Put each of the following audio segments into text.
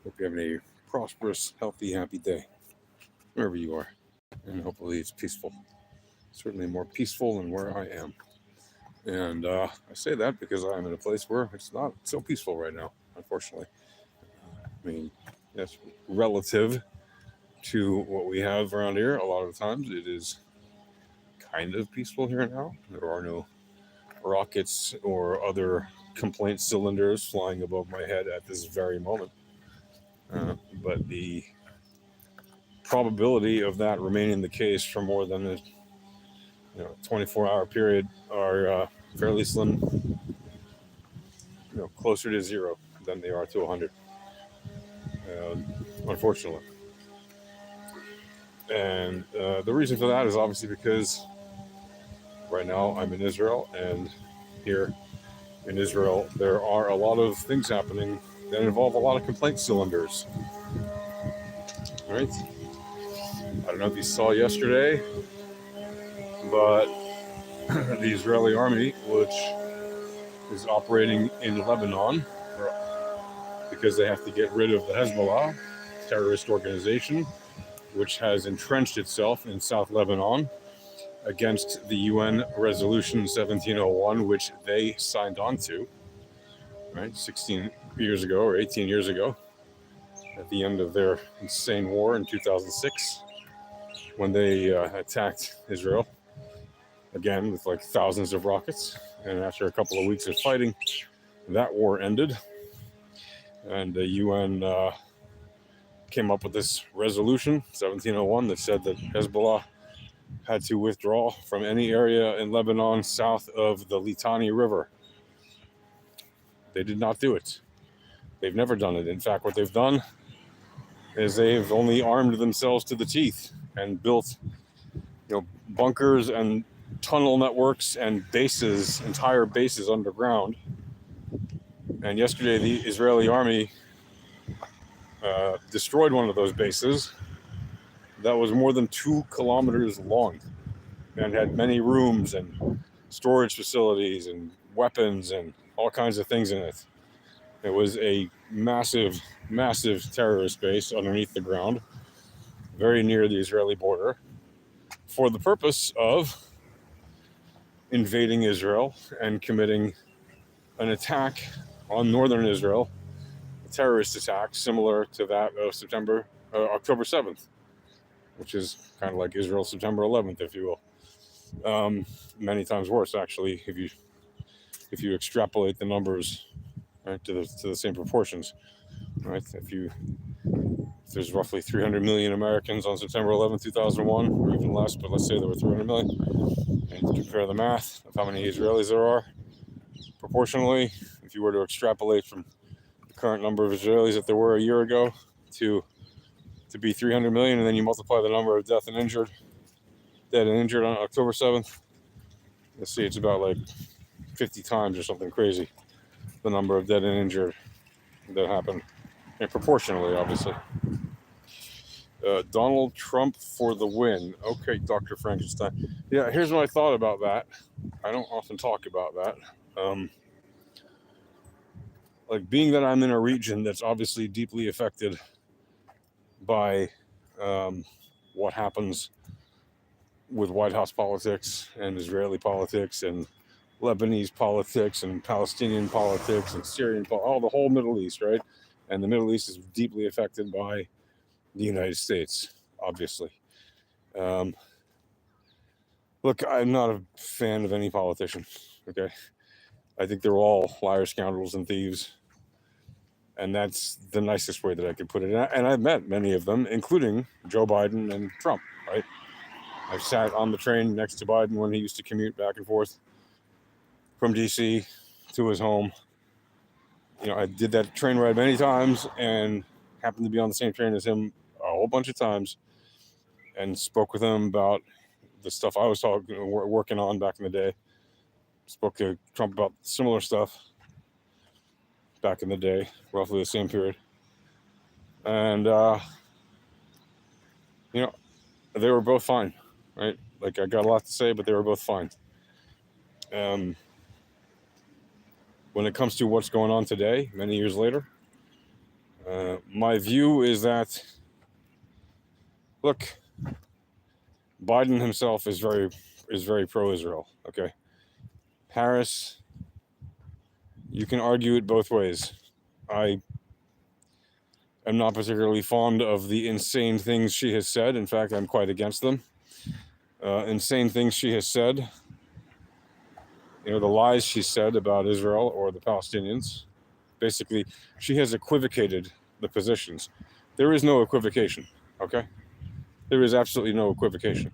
Hope you're having a prosperous, healthy, happy day, wherever you are. And hopefully it's peaceful. Certainly more peaceful than where I am. And I say that because I'm in a place where it's not so peaceful right now, unfortunately. I mean, yes, relative to what we have around here, a lot of the times it is kind of peaceful here now. There are no rockets or other complaint cylinders flying above my head at this very moment. But the probability of that remaining the case for more than a 24-hour period are fairly slim, closer to zero than they are to 100, unfortunately. And the reason for that is obviously because right now I'm in Israel, and here in Israel there are a lot of things happening that involve a lot of complaint cylinders. All right. I don't know if you saw yesterday, but the Israeli army, which is operating in Lebanon because they have to get rid of the Hezbollah terrorist organization, which has entrenched itself in South Lebanon against the UN Resolution 1701, which they signed on to, right, 16 years ago or 18 years ago, at the end of their insane war in 2006, when they attacked Israel again with like thousands of rockets. And after a couple of weeks of fighting, that war ended, and the UN came up with this resolution 1701 that said that Hezbollah had to withdraw from any area in Lebanon south of the Litani River. They did not do it. They've never done it. In fact, what they've done is they've only armed themselves to the teeth and built, bunkers and tunnel networks and bases, entire bases underground. And yesterday, the Israeli army destroyed one of those bases that was more than 2 kilometers long and had many rooms and storage facilities and weapons and all kinds of things in it. It was a massive, massive terrorist base underneath the ground, very near the Israeli border, for the purpose of invading Israel and committing an attack on northern Israel, a terrorist attack similar to that of October 7th, which is kind of like Israel's September 11th, if you will. Many times worse, actually, if you extrapolate the numbers, right, to the same proportions, right? If there's roughly 300 million Americans on September 11th, 2001, or even less, but let's say there were 300 million, and compare the math of how many Israelis there are proportionally, if you were to extrapolate from the current number of Israelis that there were a year ago to be 300 million, and then you multiply the number of dead and injured on October 7th, you'll see it's about like 50 times or something crazy the number of dead and injured that happened, and proportionally, obviously. Donald Trump for the win. Okay, Dr. Frankenstein. Yeah, here's what I thought about that. I don't often talk about that. Like, being that I'm in a region that's obviously deeply affected by what happens with White House politics and Israeli politics and Lebanese politics and Palestinian politics and Syrian politics, the whole Middle East, right? And the Middle East is deeply affected by the United States, obviously. Look, I'm not a fan of any politician, okay? I think they're all liars, scoundrels, and thieves. And that's the nicest way that I could put it. And I've met many of them, including Joe Biden and Trump, right? I've sat on the train next to Biden when he used to commute back and forth from D.C. to his home. I did that train ride many times and happened to be on the same train as him a whole bunch of times and spoke with him about the stuff I was working on back in the day. Spoke to Trump about similar stuff back in the day, roughly the same period. And, they were both fine, right? Like, I got a lot to say, but they were both fine. When it comes to what's going on today, many years later, My view is that, look, Biden himself is very pro-Israel. Okay, Harris, you can argue it both ways. I am not particularly fond of the insane things she has said. In fact, I'm quite against them. Insane things she has said. The lies she said about Israel or the Palestinians. Basically, she has equivocated the positions. There is no equivocation, okay? There is absolutely no equivocation.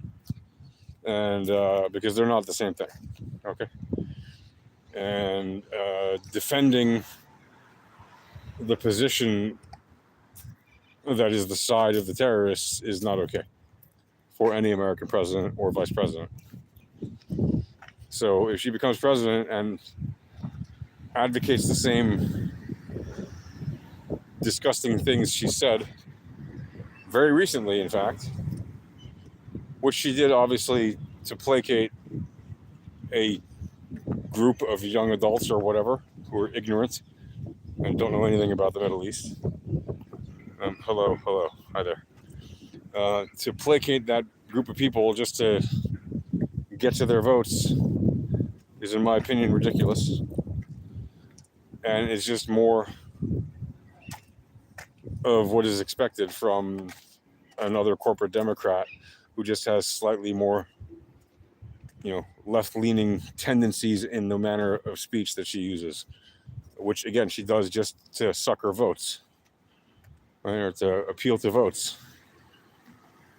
And because they're not the same thing, okay? And defending the position that is the side of the terrorists is not okay for any American president or vice president. So if she becomes president and advocates the same disgusting things she said very recently, in fact, which she did obviously to placate a group of young adults or whatever who are ignorant and don't know anything about the Middle East. Hello, hi there. To placate that group of people just to get to their votes is, in my opinion, ridiculous. And it's just more of what is expected from another corporate Democrat who just has slightly more, left-leaning tendencies in the manner of speech that she uses, which, again, she does just to sucker votes, right, or to appeal to votes.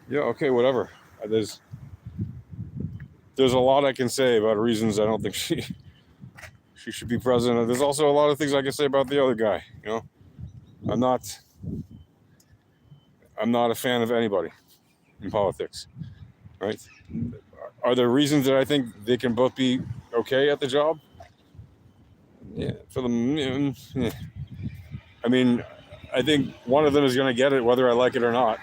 Yeah, okay, whatever. There's a lot I can say about reasons I don't think she should be president. There's also a lot of things I can say about the other guy. I'm not a fan of anybody in politics, right? Are there reasons that I think they can both be okay at the job? Yeah, for them. Yeah. I mean, I think one of them is going to get it whether I like it or not.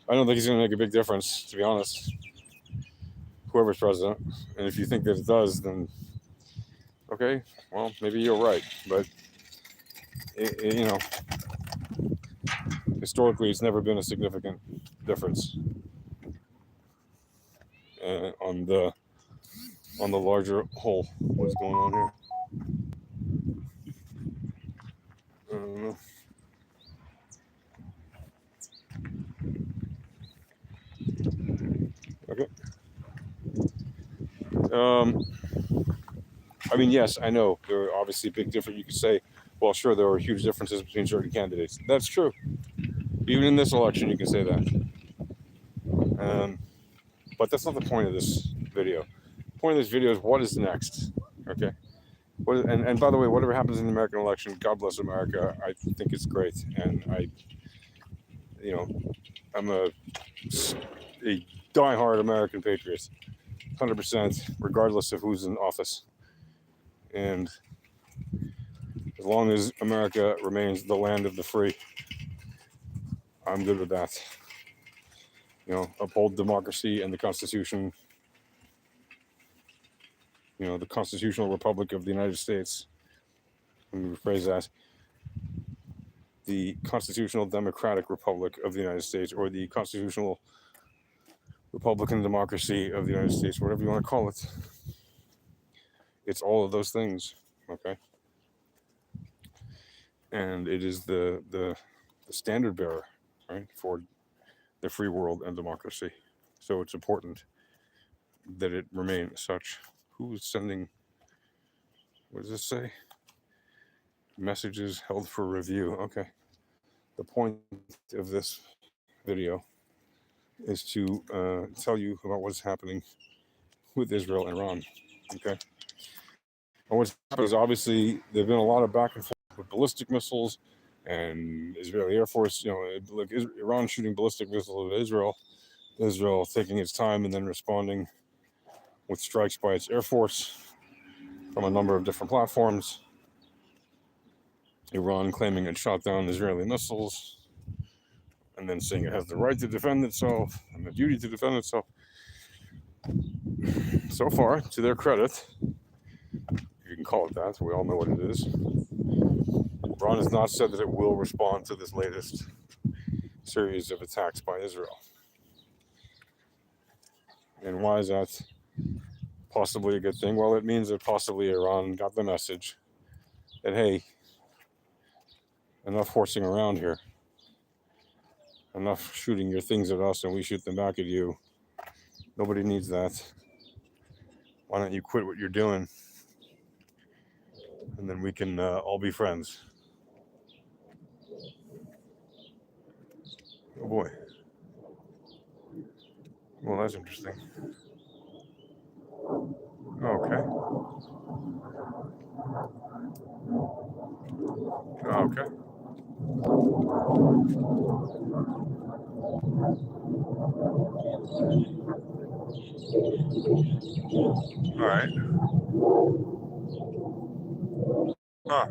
I don't think he's going to make a big difference, to be honest, whoever's president. And if you think that it does, then okay, well, maybe you're right. But, historically, it's never been a significant difference on the larger whole. What's going on here? I don't know. Okay. I mean, yes, I know there are obviously big differences. You could say, well, sure, there are huge differences between certain candidates. That's true. Even in this election, you can say that. But that's not the point of this video. The point of this video is what is next, okay? And by the way, whatever happens in the American election, God bless America. I think it's great. And I'm a diehard American patriot, 100%, regardless of who's in office. And as long as America remains the land of the free, I'm good with that. Uphold democracy and the Constitution, the Constitutional Republic of the United States. Let me rephrase that. The Constitutional Democratic Republic of the United States, or the Constitutional Republican Democracy of the United States, whatever you want to call it. It's all of those things, okay? And it is the standard bearer, right, for the free world and democracy. So it's important that it remain such. Who's sending, what does this say? Messages held for review. Okay. The point of this video is to tell you about what's happening with Israel and Iran. Okay. And what's happened is obviously there've been a lot of back and forth with ballistic missiles and Israeli Air Force, like Iran shooting ballistic missiles at Israel taking its time and then responding with strikes by its Air Force from a number of different platforms. Iran claiming it shot down Israeli missiles and then saying it has the right to defend itself and the duty to defend itself. So far, to their credit, you can call it that, we all know what it is, Iran has not said that it will respond to this latest series of attacks by Israel. And why is that possibly a good thing? Well, it means that possibly Iran got the message that, hey, enough horsing around here. Enough shooting your things at us and we shoot them back at you. Nobody needs that. Why don't you quit what you're doing? And then we can all be friends. Oh boy. Well, that's interesting. Okay. Okay. All right. Huh.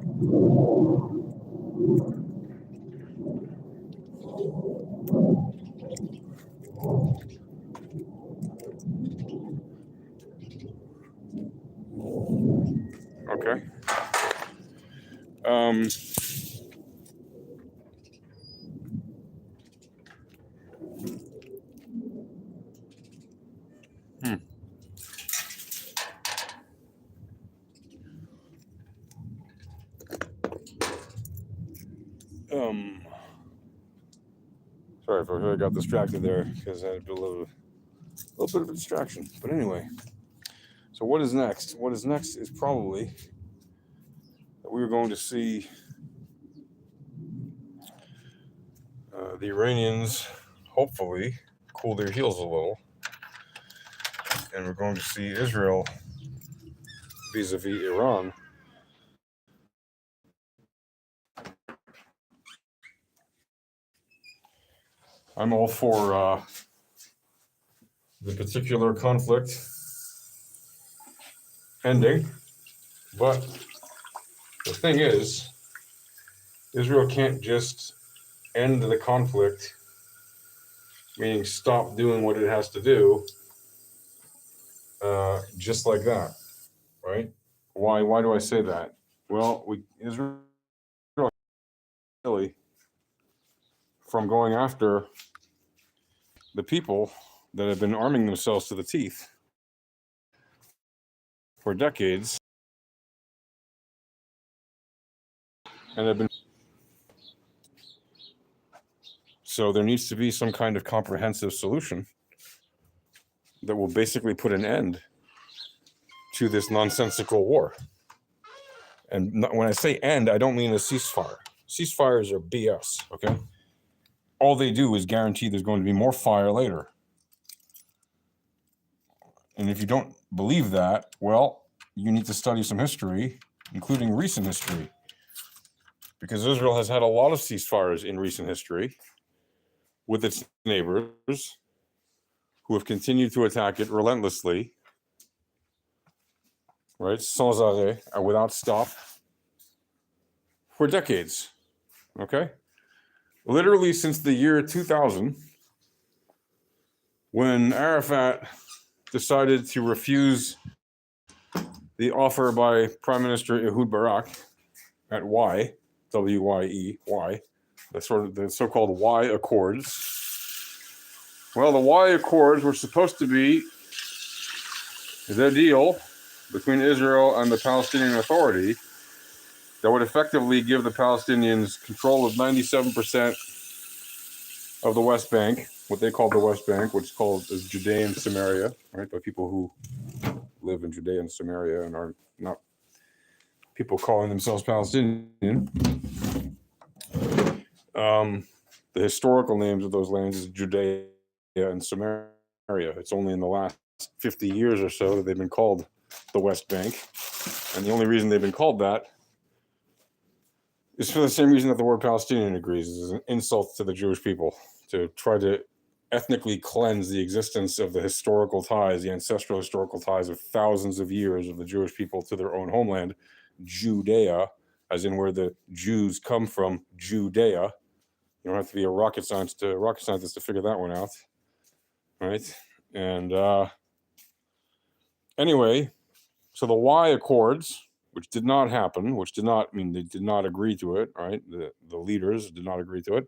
Okay. Um. Hmm. Sorry if I really got distracted there because I had a little bit of a distraction. But anyway, so what is next? What is next is probably that we're going to see the Iranians hopefully cool their heels a little, and we're going to see Israel vis-a-vis Iran I'm all for the particular conflict ending, but the thing is, Israel can't just end the conflict, meaning stop doing what it has to do, just like that, right? Why do I say that? Well, Israel really from going after the people that have been arming themselves to the teeth for decades and have been. So there needs to be some kind of comprehensive solution that will basically put an end to this nonsensical war. And when I say end, I don't mean a ceasefire. Ceasefires are BS, okay? All they do is guarantee there's going to be more fire later. And if you don't believe that, well, you need to study some history, including recent history. Because Israel has had a lot of ceasefires in recent history with its neighbors who have continued to attack it relentlessly, right? Sans arrêt, without stop, for decades, okay? Literally since the year 2000, when Arafat decided to refuse the offer by Prime Minister Ehud Barak at W-Y-E, the so-called Y Accords. Well, the Y Accords were supposed to be the deal between Israel and the Palestinian Authority that would effectively give the Palestinians control of 97% of the West Bank, what they call the West Bank, which is called as Judea and Samaria, right, by people who live in Judea and Samaria and are not people calling themselves Palestinian. The historical names of those lands is Judea and Samaria. It's only in the last 50 years or so that they've been called the West Bank. And the only reason they've been called that is for the same reason that the word Palestinian agrees, is an insult to the Jewish people, to try to ethnically cleanse the existence of the historical ties, the ancestral historical ties of thousands of years of the Jewish people to their own homeland, Judea, as in where the Jews come from, Judea. You don't have to be a rocket scientist to figure that one out, right? And anyway, so the Y Accords which did not happen, which did not, I mean, they did not agree to it, right? The leaders did not agree to it.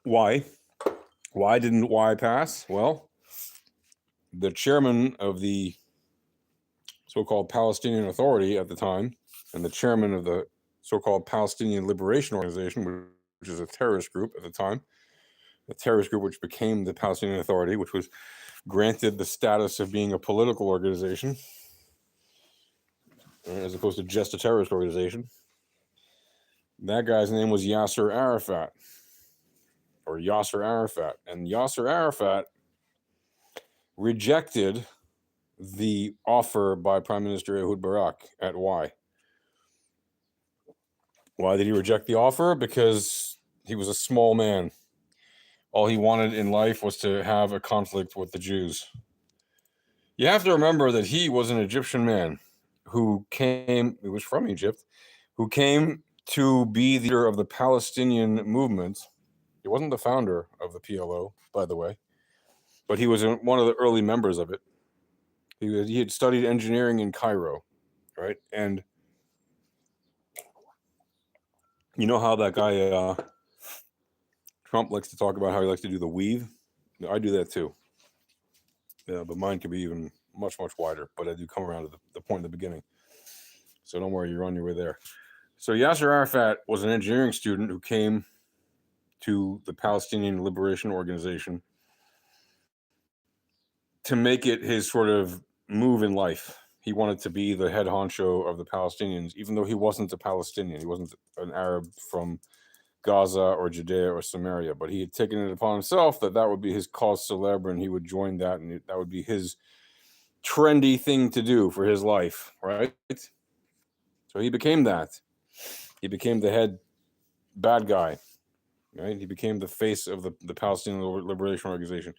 Why? Why didn't Y pass? Well, the chairman of the so-called Palestinian Authority at the time, and the chairman of the so-called Palestinian Liberation Organization, which is a terrorist group at the time, a terrorist group which became the Palestinian Authority, which was granted the status of being a political organization as opposed to just a terrorist organization. That guy's name was Yasser Arafat, or Yasser Arafat. And Yasser Arafat rejected the offer by Prime Minister Ehud Barak at Y. Why did he reject the offer? Because he was a small man. All he wanted in life was to have a conflict with the Jews. You have to remember that he was an Egyptian man who was from Egypt, who came to be the leader of the Palestinian movement. He wasn't the founder of the PLO, by the way, but he was one of the early members of it. He had studied engineering in Cairo, right? And you know how that guy Trump likes to talk about how he likes to do the weave? I do that too. Yeah, but mine could be even much, much wider. But I do come around to the point in the beginning. So don't worry, you're on your way there. So Yasser Arafat was an engineering student who came to the Palestinian Liberation Organization to make it his sort of move in life. He wanted to be the head honcho of the Palestinians, even though he wasn't a Palestinian. He wasn't an Arab from Gaza or Judea or Samaria, but he had taken it upon himself that would be his cause célèbre, and he would join that, and that would be his trendy thing to do for his life, right? So he became that. He became the head bad guy, right? He became the face of the Palestinian Liberation Organization.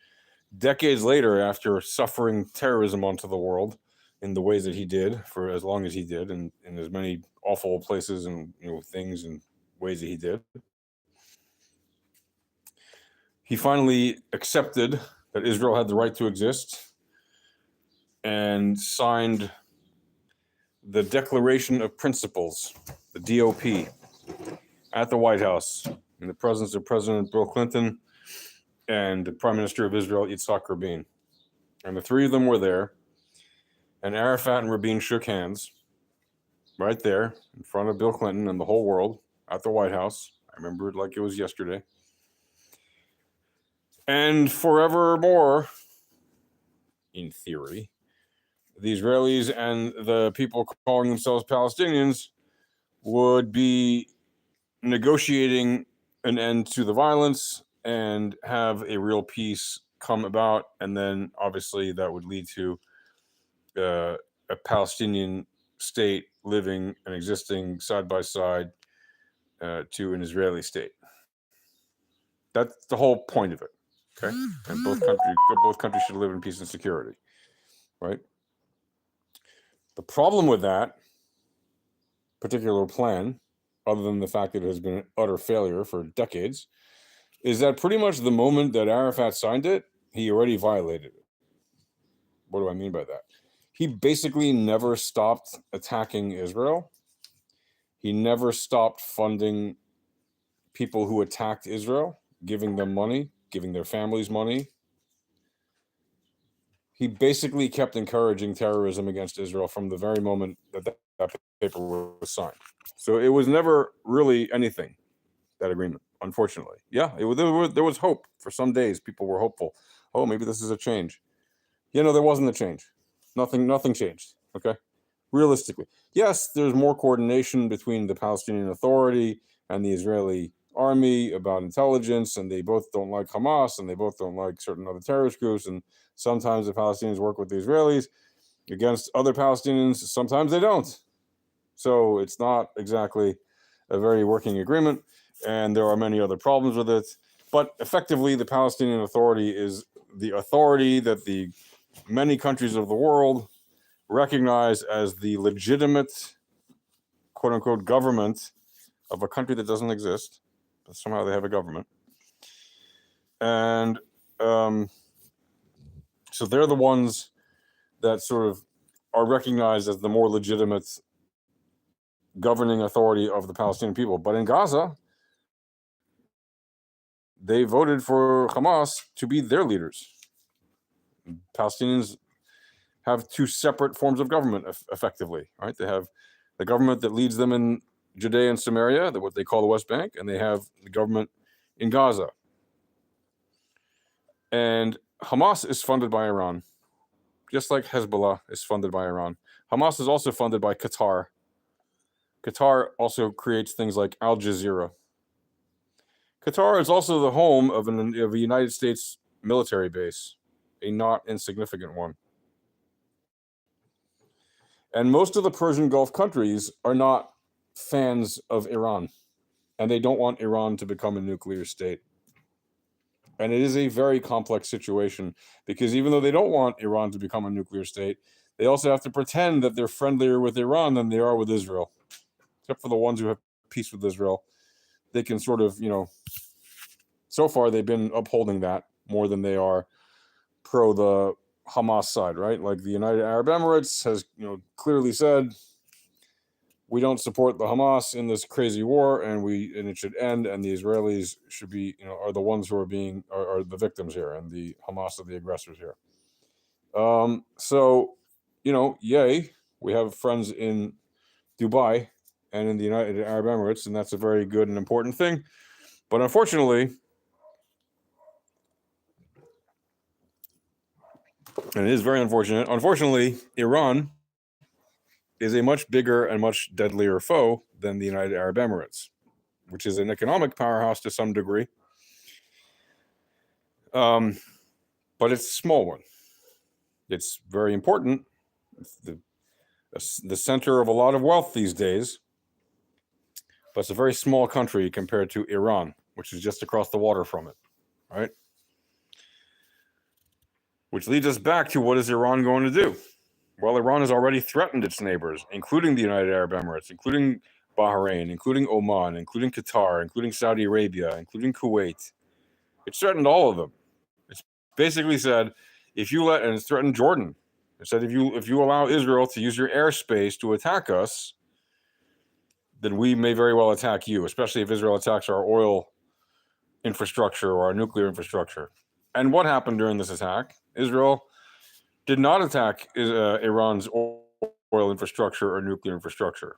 Decades later, after suffering terrorism onto the world in the ways that he did for as long as he did, and in as many awful places and things and ways that he did, he finally accepted that Israel had the right to exist and signed the Declaration of Principles, the DOP, at the White House in the presence of President Bill Clinton and the Prime Minister of Israel, Yitzhak Rabin. And the three of them were there, and Arafat and Rabin shook hands right there in front of Bill Clinton and the whole world at the White House. I remember it like it was yesterday. And forevermore, in theory, the Israelis and the people calling themselves Palestinians would be negotiating an end to the violence and have a real peace come about. And then obviously that would lead to a Palestinian state living and existing side by side to an Israeli state. That's the whole point of it. Okay, and both countries should live in peace and security, right? The problem with that particular plan, other than the fact that it has been an utter failure for decades, is that pretty much the moment that Arafat signed it, he already violated it. What do I mean by that? He basically never stopped attacking Israel. He never stopped funding people who attacked Israel, giving them money, giving their families money. He basically kept encouraging terrorism against Israel from the very moment that paper was signed. So it was never really anything, that agreement, unfortunately. Yeah, there was hope. For some days, people were hopeful. Oh, maybe this is a change. There wasn't a change. Nothing changed, okay? Realistically. Yes, there's more coordination between the Palestinian Authority and the Israeli army about intelligence, and they both don't like Hamas, and they both don't like certain other terrorist groups, and sometimes the Palestinians work with the Israelis against other Palestinians, sometimes they don't. So it's not exactly a very working agreement, and there are many other problems with it. But effectively, the Palestinian Authority is the authority that the many countries of the world recognize as the legitimate, quote-unquote, government of a country that doesn't exist. But somehow they have a government. And so they're the ones that sort of are recognized as the more legitimate governing authority of the Palestinian people. But in Gaza, they voted for Hamas to be their leaders. Palestinians have two separate forms of government, effectively, right? They have the government that leads them in Judea and Samaria, what they call the West Bank, and they have the government in Gaza. And Hamas is funded by Iran, just like Hezbollah is funded by Iran. Hamas is also funded by Qatar. Qatar also creates things like Al Jazeera. Qatar is also the home of a United States military base, a not insignificant one. And most of the Persian Gulf countries are not fans of Iran, and they don't want Iran to become a nuclear state. And it is a very complex situation, because even though they don't want Iran to become a nuclear state, they also have to pretend that they're friendlier with Iran than they are with Israel. Except for the ones who have peace with Israel. They can sort of, so far they've been upholding that more than they are pro the Hamas side, right? Like the United Arab Emirates has, clearly said, we don't support the Hamas in this crazy war, and it should end, and the Israelis should be, are the ones who are the victims here, and the Hamas are the aggressors here. So, yay, we have friends in Dubai and in the United Arab Emirates, and that's a very good and important thing. But unfortunately, and it is very unfortunate, Iran is a much bigger and much deadlier foe than the United Arab Emirates, which is an economic powerhouse to some degree. But it's a small one. It's very important. It's the center of a lot of wealth these days. But it's a very small country compared to Iran, which is just across the water from it, right? Which leads us back to, what is Iran going to do? Well, Iran has already threatened its neighbors, including the United Arab Emirates, including Bahrain, including Oman, including Qatar, including Saudi Arabia, including Kuwait. It's threatened all of them. It's basically said, and it's threatened Jordan. It said, if you allow Israel to use your airspace to attack us, then we may very well attack you, especially if Israel attacks our oil infrastructure or our nuclear infrastructure. And what happened during this attack? Israel did not attack Iran's oil infrastructure or nuclear infrastructure.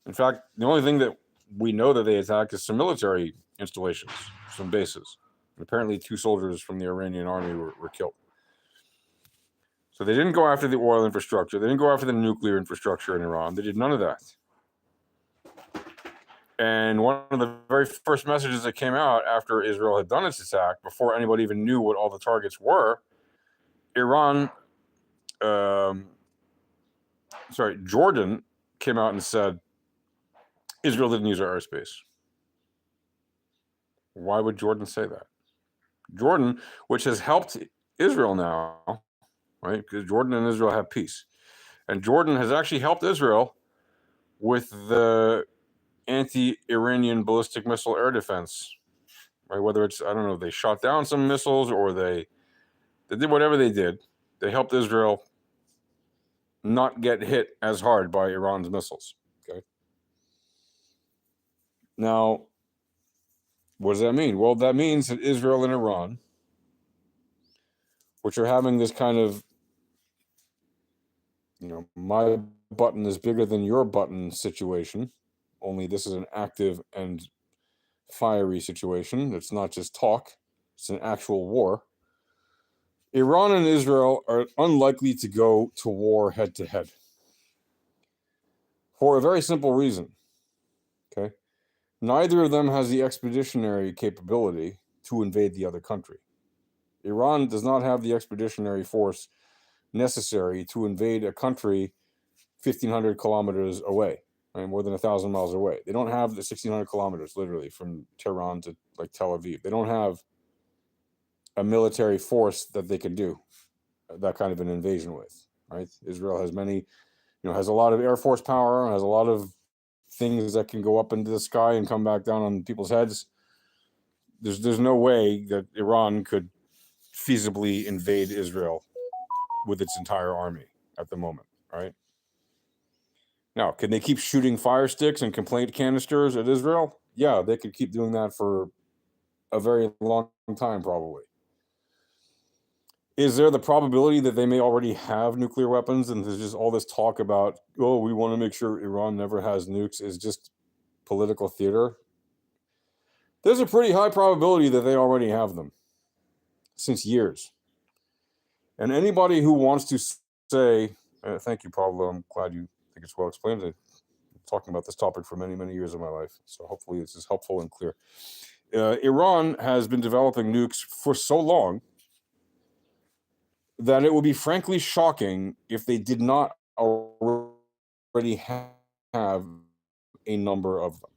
In fact, the only thing that we know that they attacked is some military installations, some bases. And apparently 2 soldiers from the Iranian army were killed. So they didn't go after the oil infrastructure. They didn't go after the nuclear infrastructure in Iran. They did none of that. And one of the very first messages that came out after Israel had done its attack, before anybody even knew what all the targets were, Jordan came out and said, Israel didn't use our airspace. Why would Jordan say that? Jordan, which has helped Israel now, right? Because Jordan and Israel have peace. And Jordan has actually helped Israel with the anti-Iranian ballistic missile air defense, right? Whether it's, they shot down some missiles, or they did whatever they did. They helped Israel not get hit as hard by Iran's missiles. Okay. Now, what does that mean? Well, that means that Israel and Iran, which are having this kind of, my button is bigger than your button situation, only this is an active and fiery situation. It's not just talk, it's an actual war. Iran and Israel are unlikely to go to war head to head for a very simple reason. Okay. Neither of them has the expeditionary capability to invade the other country. Iran does not have the expeditionary force necessary to invade a country 1,500 kilometers away, right? More than 1,000 miles away. They don't have the 1,600 kilometers, literally, from Tehran to Tel Aviv. They don't have a military force that they can do that kind of an invasion with, right? Israel has has a lot of air force power, has a lot of things that can go up into the sky and come back down on people's heads. There's no way that Iran could feasibly invade Israel with its entire army. at the moment, right? Now, can they keep shooting fire sticks and complaint canisters at Israel? Yeah, they could keep doing that for a very long time, probably. Is there the probability that they may already have nuclear weapons, and there's just all this talk about, oh, we want to make sure Iran never has nukes, is just political theater? There's a pretty high probability that they already have them since years. And anybody who wants to say, thank you, Pablo, I'm glad you think it's well explained. I've been talking about this topic for many, many years of my life, so hopefully this is helpful and clear. Iran has been developing nukes for so long that it would be frankly shocking if they did not already have a number of them.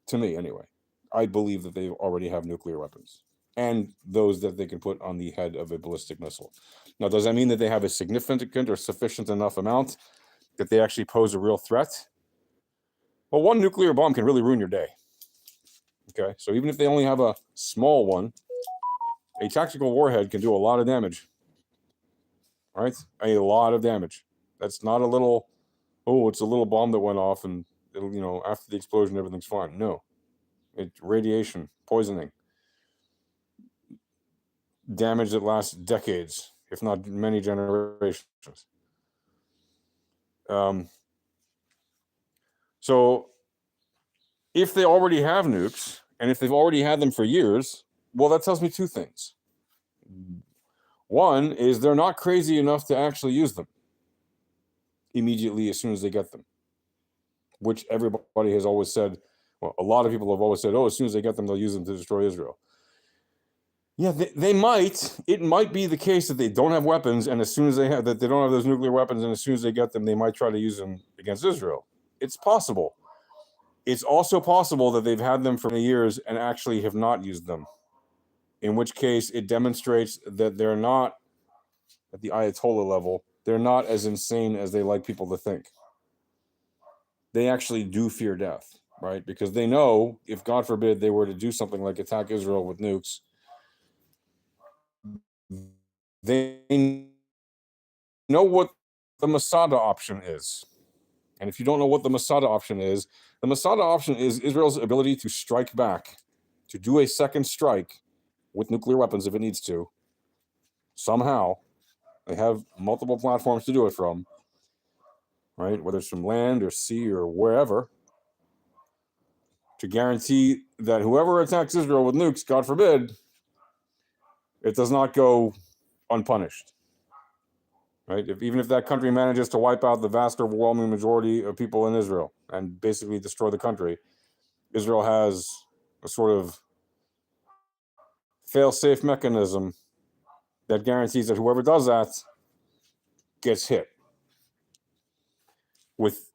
To me, anyway. I believe that they already have nuclear weapons, and those that they can put on the head of a ballistic missile. Now, does that mean that they have a significant or sufficient enough amount that they actually pose a real threat? Well, one nuclear bomb can really ruin your day. Okay, so even if they only have a small one, a tactical warhead can do a lot of damage. All right, a lot of damage. That's not a little, oh, it's a little bomb that went off and it'll, after the explosion, everything's fine. No, it's radiation, poisoning, damage that lasts decades, if not many generations. So if they already have nukes, and if they've already had them for years, well, that tells me two things. One is they're not crazy enough to actually use them immediately as soon as they get them, which everybody has always said. Well, a lot of people have always said, oh, as soon as they get them, they'll use them to destroy Israel. Yeah, they might. It might be the case that they don't have weapons, and as soon as they don't have those nuclear weapons, and as soon as they get them, they might try to use them against Israel. It's possible. It's also possible that they've had them for many years and actually have not used them, in which case it demonstrates that they're not, at the Ayatollah level, they're not as insane as they like people to think. They actually do fear death, right? Because they know if, God forbid, they were to do something like attack Israel with nukes, they know what the Masada option is. And if you don't know what the Masada option is Israel's ability to strike back, to do a second strike with nuclear weapons if it needs to. Somehow, they have multiple platforms to do it from, right? Whether it's from land or sea or wherever, to guarantee that whoever attacks Israel with nukes, God forbid, it does not go unpunished. Right? Even if that country manages to wipe out the vast overwhelming majority of people in Israel and basically destroy the country, Israel has a sort of fail-safe mechanism that guarantees that whoever does that gets hit with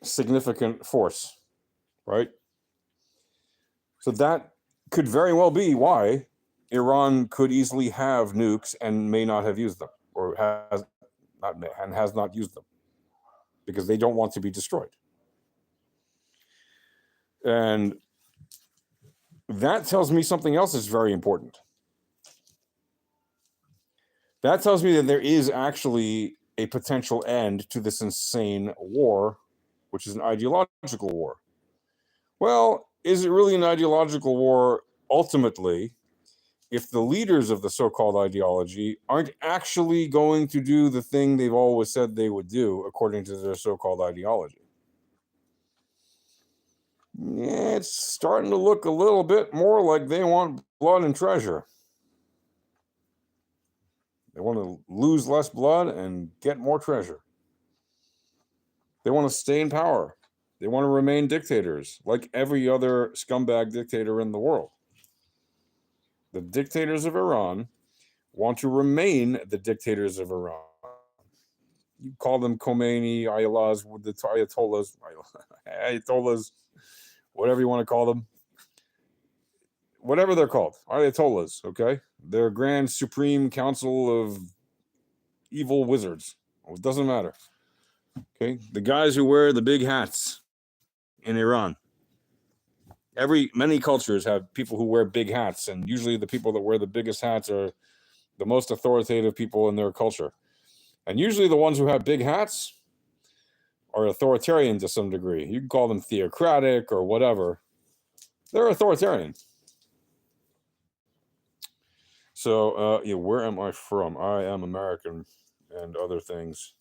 significant force, right? So that could very well be why Iran could easily have nukes and may not have used them, or has not used them, because they don't want to be destroyed. And that tells me something else is very important. That tells me that there is actually a potential end to this insane war, which is an ideological war. Well, is it really an ideological war ultimately if the leaders of the so-called ideology aren't actually going to do the thing they've always said they would do according to their so-called ideology? Yeah, it's starting to look a little bit more like they want blood and treasure. They want to lose less blood and get more treasure. They want to stay in power. They want to remain dictators, like every other scumbag dictator in the world. The dictators of Iran want to remain the dictators of Iran. You call them Khomeini, Ayatollahs, whatever you want to call them. Whatever they're called, Ayatollahs, okay? They're Grand Supreme Council of Evil Wizards. It doesn't matter. Okay? The guys who wear the big hats in Iran. Many cultures have people who wear big hats, and usually the people that wear the biggest hats are the most authoritative people in their culture. And usually the ones who have big hats are authoritarian to some degree. You can call them theocratic or whatever. They're authoritarian. So, where am I from? I am American and other things.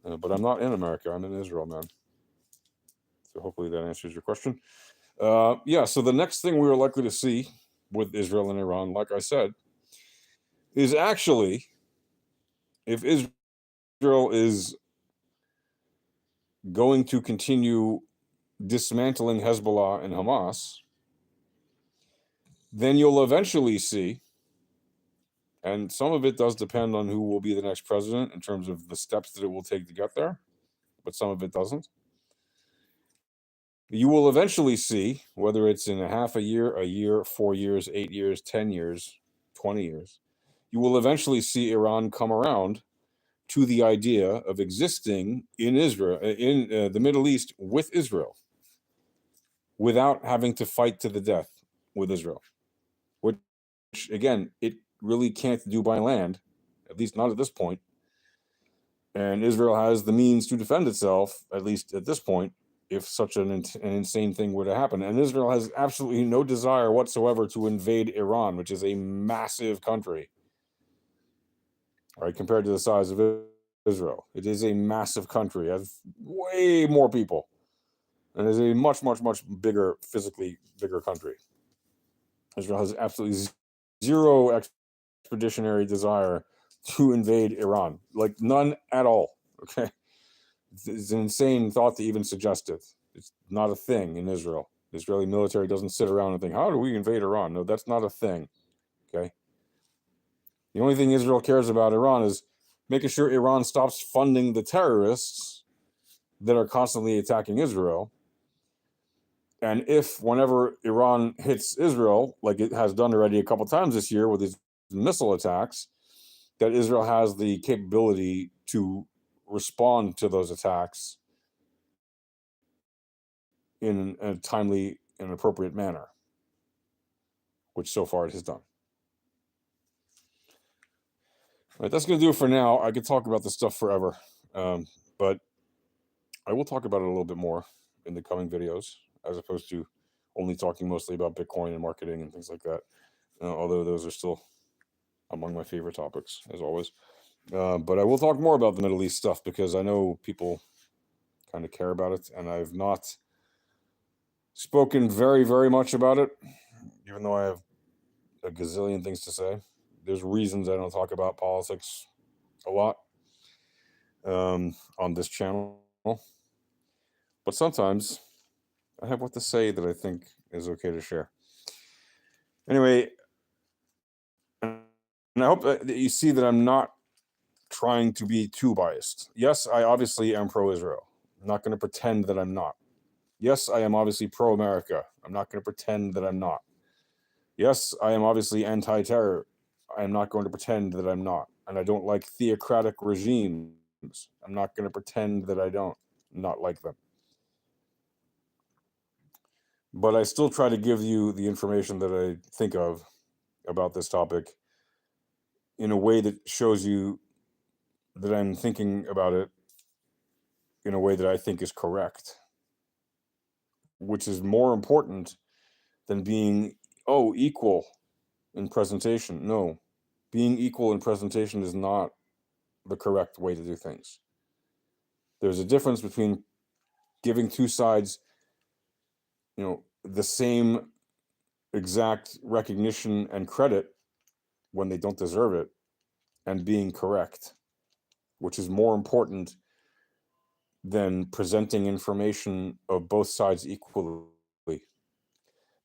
But I'm not in America. I'm in Israel, man. So hopefully that answers your question. So the next thing we are likely to see with Israel and Iran, like I said, is actually if Israel is going to continue dismantling Hezbollah and Hamas, then you'll eventually see, and some of it does depend on who will be the next president in terms of the steps that it will take to get there, but some of it doesn't. You will eventually see, whether it's in a half a year, 4 years, 8 years, 10 years, 20 years, you will eventually see Iran come around to the idea of existing in Israel, in the Middle East with Israel, without having to fight to the death with Israel, which, again, it really can't do by land, at least not at this point. And Israel has the means to defend itself, at least at this point, if such an insane thing were to happen. And Israel has absolutely no desire whatsoever to invade Iran, which is a massive country, all right, compared to the size of Israel. It is a massive country, it has way more people, and is a much, much, much bigger, physically bigger country. Israel has absolutely zero expeditionary desire to invade Iran, like none at all, okay? It's an insane thought to even suggest it. It's not a thing in Israel. The Israeli military doesn't sit around and think, how do we invade Iran? No, that's not a thing, okay? The only thing Israel cares about Iran is making sure Iran stops funding the terrorists that are constantly attacking Israel. And if, whenever Iran hits Israel, like it has done already a couple times this year with these missile attacks, that Israel has the capability to respond to those attacks in a timely and appropriate manner, which so far it has done. All right, that's going to do it for now. I could talk about this stuff forever, but I will talk about it a little bit more in the coming videos, as opposed to only talking mostly about Bitcoin and marketing and things like that, although those are still among my favorite topics, as always. But I will talk more about the Middle East stuff because I know people kind of care about it, and I've not spoken very, very much about it, even though I have a gazillion things to say. There's reasons I don't talk about politics a lot on this channel, but sometimes I have what to say that I think is okay to share. Anyway, and I hope that you see that I'm not trying to be too biased. Yes, I obviously am pro-Israel. I'm not going to pretend that I'm not. Yes, I am obviously pro-America. I'm not going to pretend that I'm not. Yes, I am obviously anti-terror. I am not going to pretend that I'm not. And I don't like theocratic regimes. I'm not going to pretend that I don't not like them. But I still try to give you the information that I think of about this topic in a way that shows you that I'm thinking about it in a way that I think is correct, which is more important than being, equal in presentation. No, being equal in presentation is not the correct way to do things. There's a difference between giving two sides, the same exact recognition and credit when they don't deserve it, and being correct, which is more important than presenting information of both sides equally.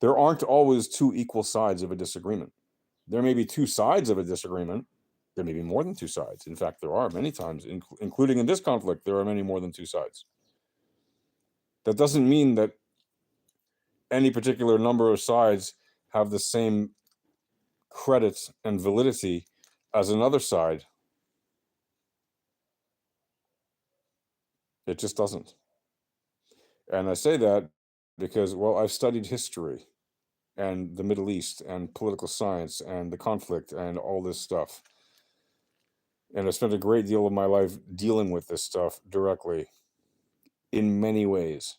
There aren't always two equal sides of a disagreement. There may be two sides of a disagreement. There may be more than two sides. In fact, there are many times, including in this conflict, there are many more than two sides. That doesn't mean that any particular number of sides have the same credit and validity as another side. It just doesn't. And I say that because, well, I've studied history and the Middle East and political science and the conflict and all this stuff. And I spent a great deal of my life dealing with this stuff directly in many ways,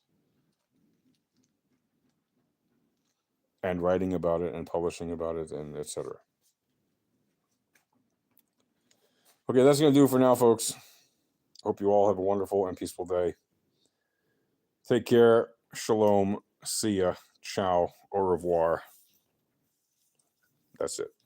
and writing about it and publishing about it and etc. Okay, that's going to do it for now, folks. Hope you all have a wonderful and peaceful day. Take care. Shalom. See ya. Ciao. Au revoir. That's it.